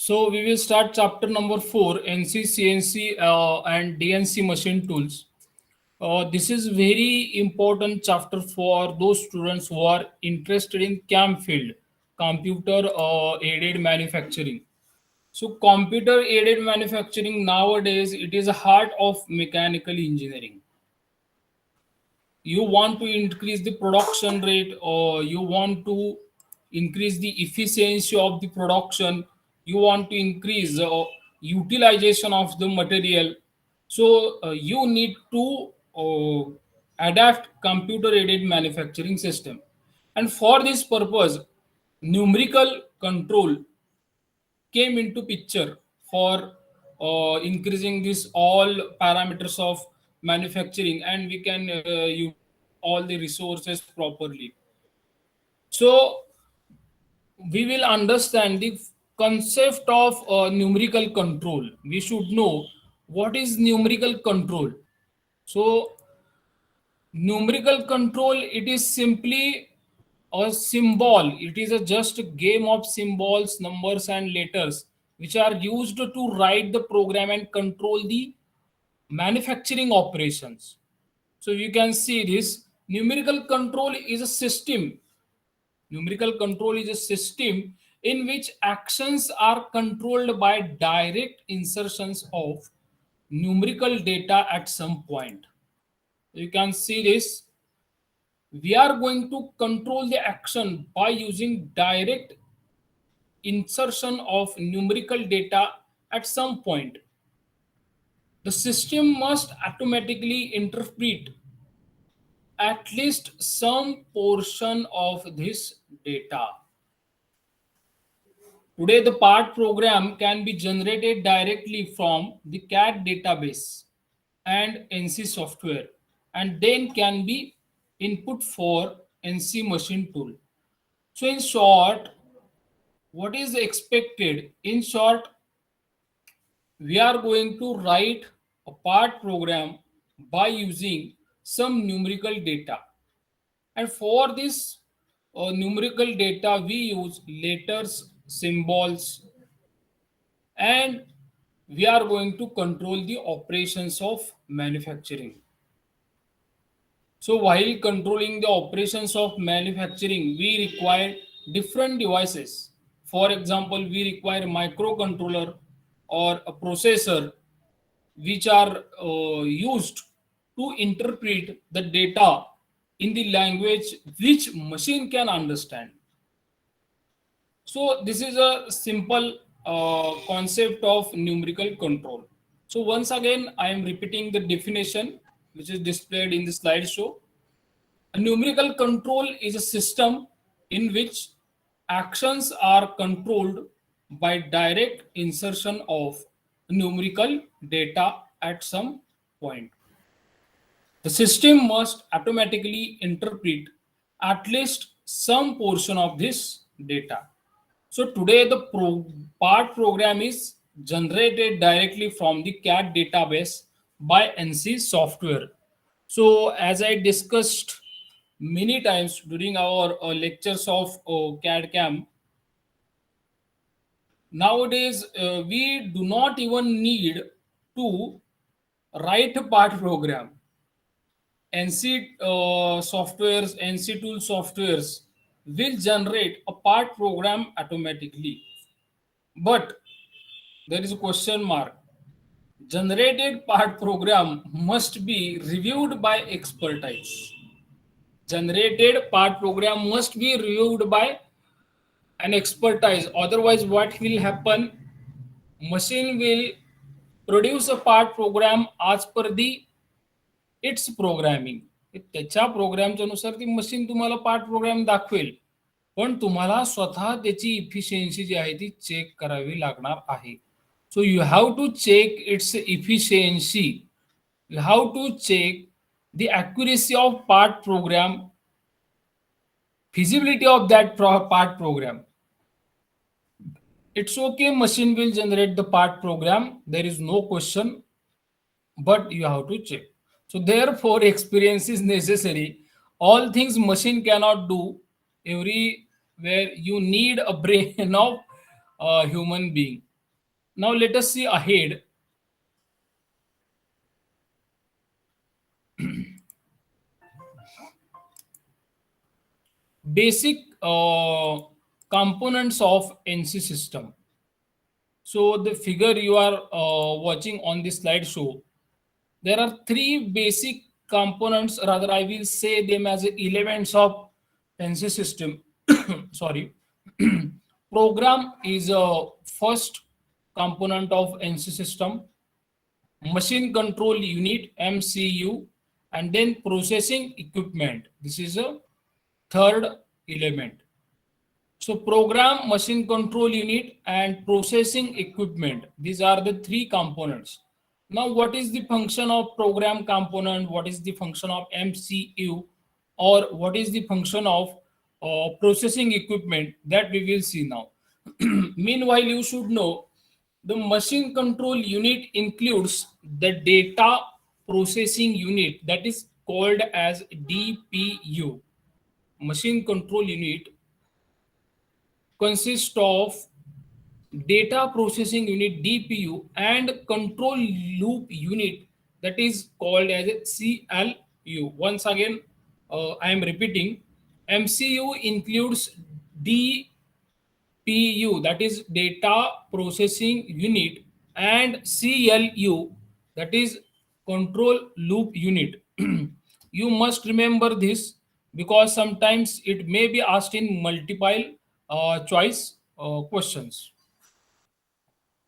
So we will start chapter number 4, NC, CNC and DNC machine tools. This is very important chapter for those students who are interested in CAM field, computer aided manufacturing. So computer aided manufacturing nowadays it is a heart of mechanical engineering. You want to increase the production rate, or you want to increase the efficiency of the production, you want to increase utilization of the material. So you need to adapt computer aided manufacturing system, and for this purpose numerical control came into picture for increasing this all parameters of manufacturing, and we can utilize all the resources properly. So we will understand the concept of numerical control. We should know what is numerical control. So numerical control, it is simply a symbol. It is a just a game of symbols, numbers and letters which are used to write the program and control the manufacturing operations. So you can see this numerical control is a system. Numerical control is a system in which actions are controlled by direct insertions of numerical data at some point. You can see this. We are going to control the action by using direct insertion of numerical data at some point. The system must automatically interpret at least some portion of this data. Today, the part program can be generated directly from the CAD database and NC software, and then can be input for NC machine tool. So, in short, what is expected? In short, we are going to write a part program by using some numerical data, and for this numerical data we use letters, symbols, and we are going to control the operations of manufacturing. So while controlling the operations of manufacturing, we require different devices. For example, we require microcontroller or a processor which are used to interpret the data in the language which machine can understand. So this is a simple concept of numerical control. So once again, I am repeating the definition which is displayed in the slideshow. A numerical control is a system in which actions are controlled by direct insertion of numerical data at some point. The system must automatically interpret at least some portion of this data. So today the part program is generated directly from the CAD database by NC software. So as I discussed many times during our lectures of CAD CAM, nowadays we do not even need to write a part program. NC softwares, NC tool softwares will generate a part program automatically. But there is a question mark. Generated part program must be reviewed by expertise. Generated part program must be reviewed by an expertise. Otherwise, what will happen? Machine will produce a part program as per the its programming. त्याच्या प्रोग्रामच्या नुसार ती machine तुम्हाला part programme दाखवेल, पण तुम्हाला स्वतः त्याची इफिशियन्सी जी आहे ती चेक करावी लागणार आहे. So you have to check its efficiency, you have to check the accuracy of part program, feasibility of that part program. It's okay, machine will generate the part program, there is no question, but you have to check. So therefore experience is necessary. All things machine cannot do. Everywhere you need a brain of a human being. Now let us see ahead. Basic components of NC system. So the figure you are watching on this slide show, there are three basic components, rather I will say them as elements of NC system. Sorry. Program is a first component of NC system, machine control unit MCU, and then processing equipment. This is a third element. So program, machine control unit, and processing equipment. These are the three components. Now, what is the function of program component? What is the function of MCU? Or what is the function of processing equipment? That we will see now. Meanwhile, you should know the machine control unit includes the data processing unit, that is called as DPU. Machine control unit consists of data processing unit DPU and control loop unit, that is called as CLU. Once again, I am repeating, MCU includes DPU, that is data processing unit, and CLU, that is control loop unit. You must remember this because sometimes it may be asked in multiple choice questions.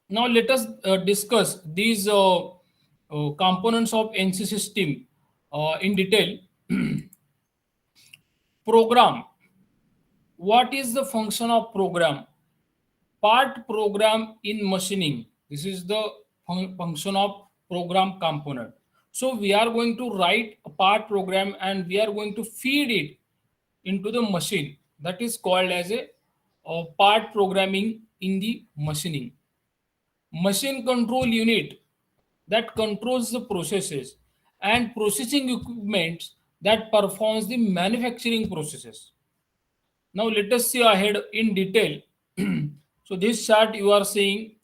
Now let us discuss these components of NC system in detail. Program. What is the function of program? Part program in machining. This is the function of program component. So we are going to write a part program and we are going to feed it into the machine. That is called as a part programming in the machining. Machine control unit, that controls the processes, and processing equipment that performs the manufacturing processes. Now let us see ahead in detail. So this chart you are seeing,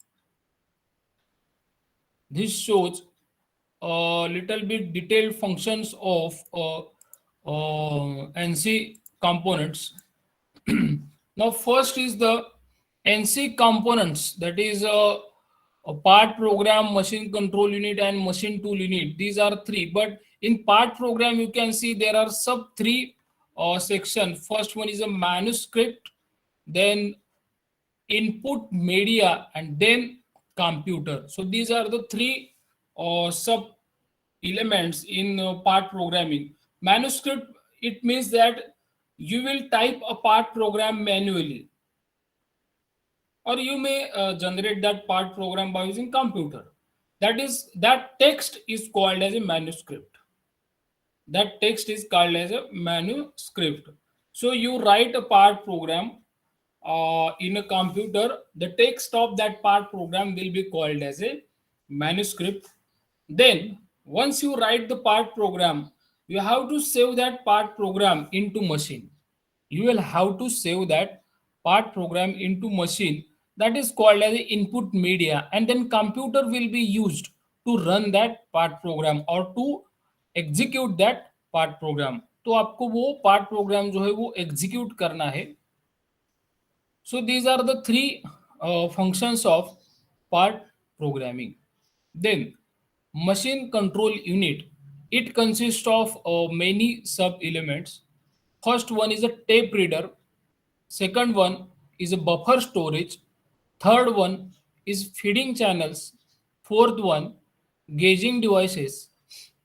this shows a little bit detailed functions of NC components. Now first is the NC components, that is a part program, machine control unit, and machine tool unit. These are three, but in part program you can see there are sub three section. First one is a manuscript, then input media, and then computer. So these are the three sub elements in part programming. Manuscript, it means that you will type a part program manually, or you may generate that part program by using computer. That text is called as a manuscript. That text is called as a manuscript. So you write a part program in a computer. The text of that part program will be called as a manuscript. Then once you write the part program, you have to save that part program into machine. You will have to save that part program into machine, that is called as input media, and then computer will be used to run that part program or to execute that part program. तो आपको वो part program जो है वो execute करना है. So these are the three functions of part programming. Then machine control unit. It consists of many sub elements. First one is a tape reader. Second one is a buffer storage. Third one is feeding channels. Fourth one, gauging devices.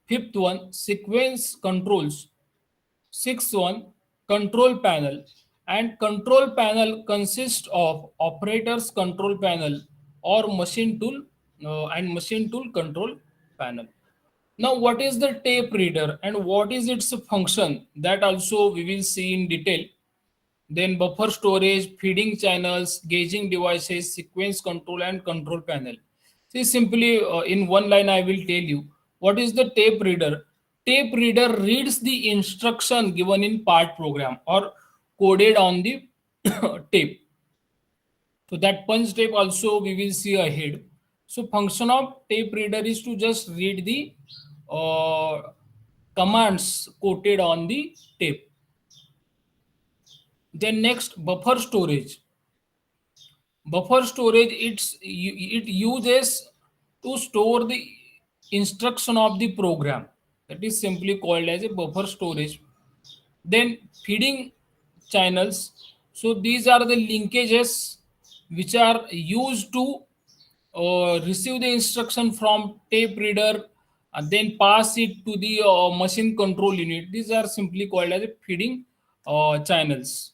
Fifth one, sequence controls. Sixth one, control panel. And control panel consists of operators control panel or machine tool and machine tool control panel. Now, what is the tape reader and what is its function? That also we will see in detail. Then buffer storage, feeding channels, gauging devices, sequence control, and control panel. See, simply in one line, I will tell you what is the tape reader. Tape reader reads the instruction given in part program or coded on the tape. So that punch tape also we will see ahead. So function of tape reader is to just read the commands quoted on the tape. Then next, buffer storage. Buffer storage, it uses to store the instruction of the program. That is simply called as a buffer storage. Then feeding channels. So these are the linkages which are used to receive the instruction from tape reader and then pass it to the machine control unit. These are simply called as feeding channels.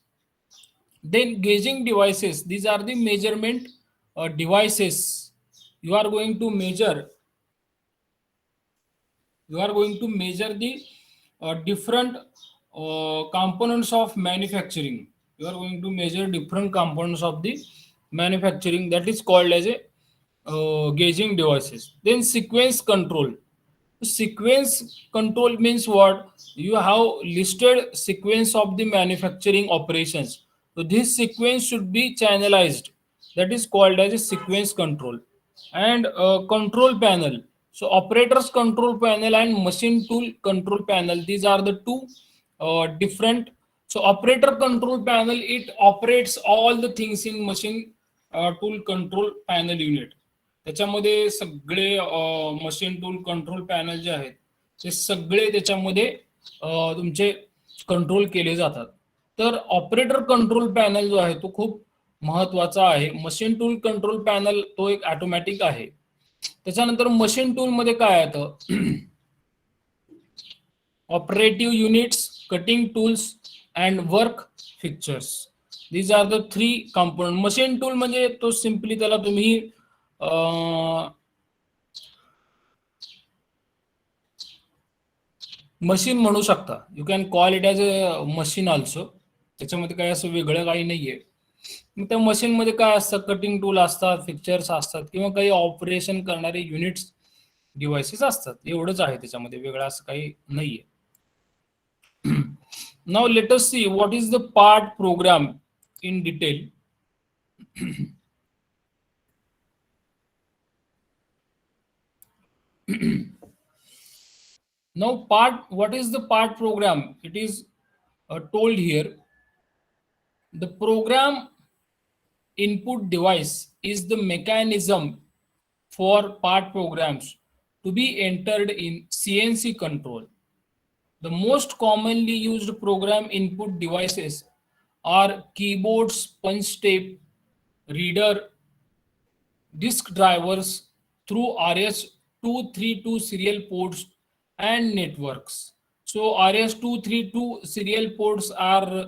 Then gauging devices. These are the measurement devices. You are going to measure. You are going to measure the different components of manufacturing. You are going to measure different components of the manufacturing. That is called as a gauging devices. Then sequence control. Sequence control means what? You have listed sequence of the manufacturing operations. So this sequence should be channelized. That is called as a sequence control. And control panel. So operators control panel and machine tool control panel. These are the two different. So operator control panel, it operates all the things in machine tool control panel unit. त्याच्यामध्ये सगळे machine tool control panel जे आहेत ते सगळे त्याच्यामध्ये तुमचे control केले जातात. तर ऑपरेटर कंट्रोल पॅनल जो आहे तो खूप महत्वाचा आहे. मशीन टूल कंट्रोल पॅनल तो एक ऑटोमॅटिक आहे. त्याच्यानंतर मशीन टूल मध्ये काय येतं? Operative units, cutting tools and work fixtures. These are the 3 component. Machine tool म्हणजे तो सिम्पली त्याला तुम्ही मशीन म्हणू शकता. You can call it as a machine also. त्याच्यामध्ये काही असं वेगळं काही नाहीये. मग त्या मशीन मध्ये काय असतं? कटिंग टूल असतात, फिक्चर्स असतात किंवा काही ऑपरेशन करणारे युनिट्स डिव्हाइसेस असतात. एवढंच आहे त्याच्यामध्ये, वेगळं असं काही नाहीये. Now let us see what is the part programme in detail. Now what is the part program? It is told here. The program input device is the mechanism for part programs to be entered in CNC control. The most commonly used program input devices are keyboards, punch tape, reader, disk drivers through RS-232 serial ports and networks. So RS-232 serial ports are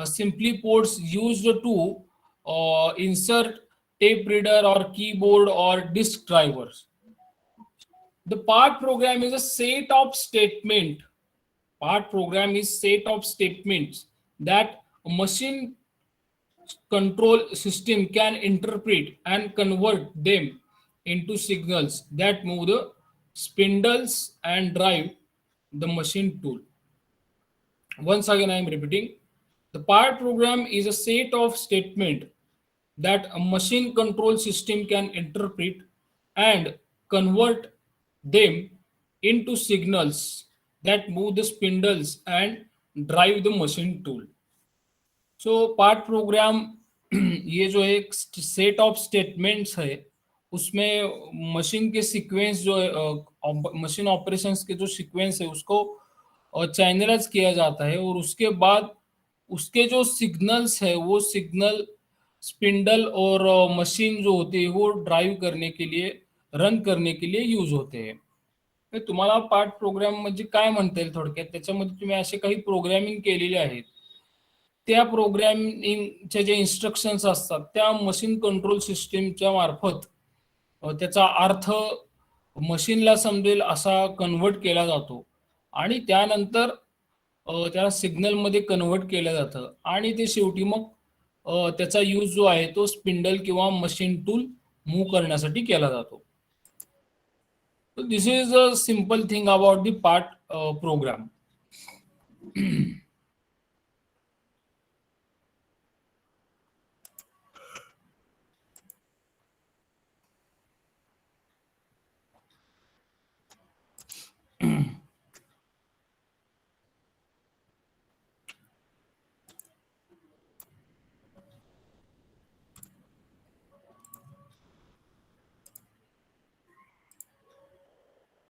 simply ports used to insert tape reader or keyboard or disk drivers. The part program is a set of statement. Part program is set of statements that a machine control system can interpret and convert them into signals that move the spindles and drive the machine tool. Once again, I am repeating. The part program is a set of statements that a machine control system can interpret and convert them into signals that move the spindles and drive the machine tool. So part programme ये जो एक set of statements है, उसमें machine के sequence जो machine operations के जो sequence है उसको चैनलाइज किया जाता है और उसके बाद उसके जो सिग्नल्स है वो सिग्नल स्पिंडल और मशीन जो होती है वो ड्राइव करने के लिए, रन करने के लिए यूज होते हैं. तुम्हाला पार्ट प्रोग्राम म्हणजे काय म्हणता येईल थोडक्यात? त्याच्यामध्ये तुम्ही असे काही प्रोग्रामिंग केलेले आहेत, त्या प्रोग्रामिंगचे जे इन्स्ट्रक्शन्स असतात त्या मशीन कंट्रोल सिस्टीमच्या मार्फत त्याचा अर्थ मशीनला समजेल असा कन्वर्ट केला जातो आणि त्यानंतर त्याला सिग्नलमध्ये कन्वर्ट केलं जातं आणि ते शेवटी मग त्याचा यूज जो आहे तो स्पिंडल किंवा मशीन टूल मूव्ह करण्यासाठी केला जातो. This is a simple thing about the part programme.